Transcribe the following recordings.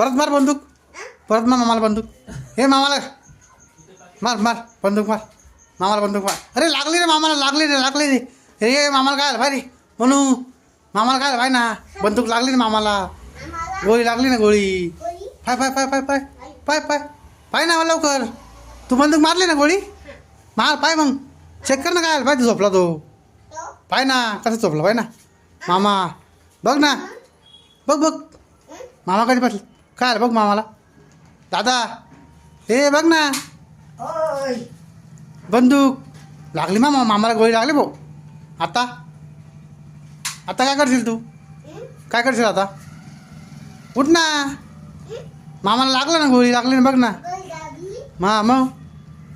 परत मार बंदूक, परत मार मामाला बंदूक. हे मामाला मार मार बंदूक मार, मामाला बंदूक मार. अरे लागली रे मामाला, लागली रे लागली रे. हे मामाला काय भाई रे म्हणू, मामाला काय भाई ना, बंदूक लागली ना मामाला, गोळी लागली ना गोळी. पाय पाय पाय पाय पाय पाय पाय पाय ना लवकर. तू बंदूक मारली ना गोळी, मार पाय मग चेक कर ना काय पाय. तू झोपला तो पाय ना, कसं झोपला पाय ना मामा. बघ ना, बघ बघ मामा कधी बसले काय बघ मामाला. दादा हे बघ ना, बंदूक लागली मामा, मामाला गोळी लागली भाऊ. आता आता काय करशील तू, काय करशील आता. उठ ना, मामाला लागलं ना गोळी, लागली ना बघ ना. मग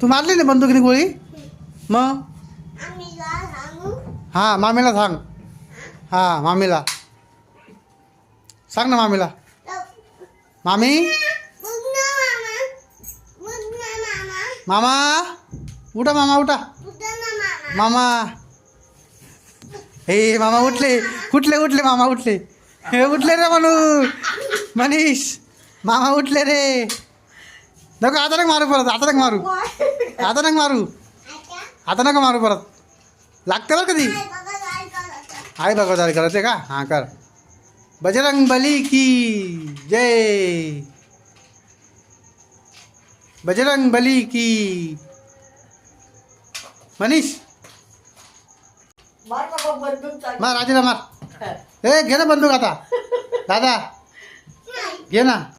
तू मारली ना बंदुकीने गोळी मग. हां मामीला सांग, हां मामीला सांग ना मामीला. मामी मामा उठा, मामा उठा मामा. हे मामा उठले, कुठले उठले मामा उठले, हे उठले रे म्हणू मनीष, मामा उठले रे. नको आता नका मारू परत, आता नका मारू, आता नका मारू, आता नका मारू परत. लागते बरं कधी आई बघा करायचे का. हां कर. बजरंग बली की जय, बजरंग बली की. मनीष मार, राजेला मार. ए घे ना बंदूक आता, दादा घे ना.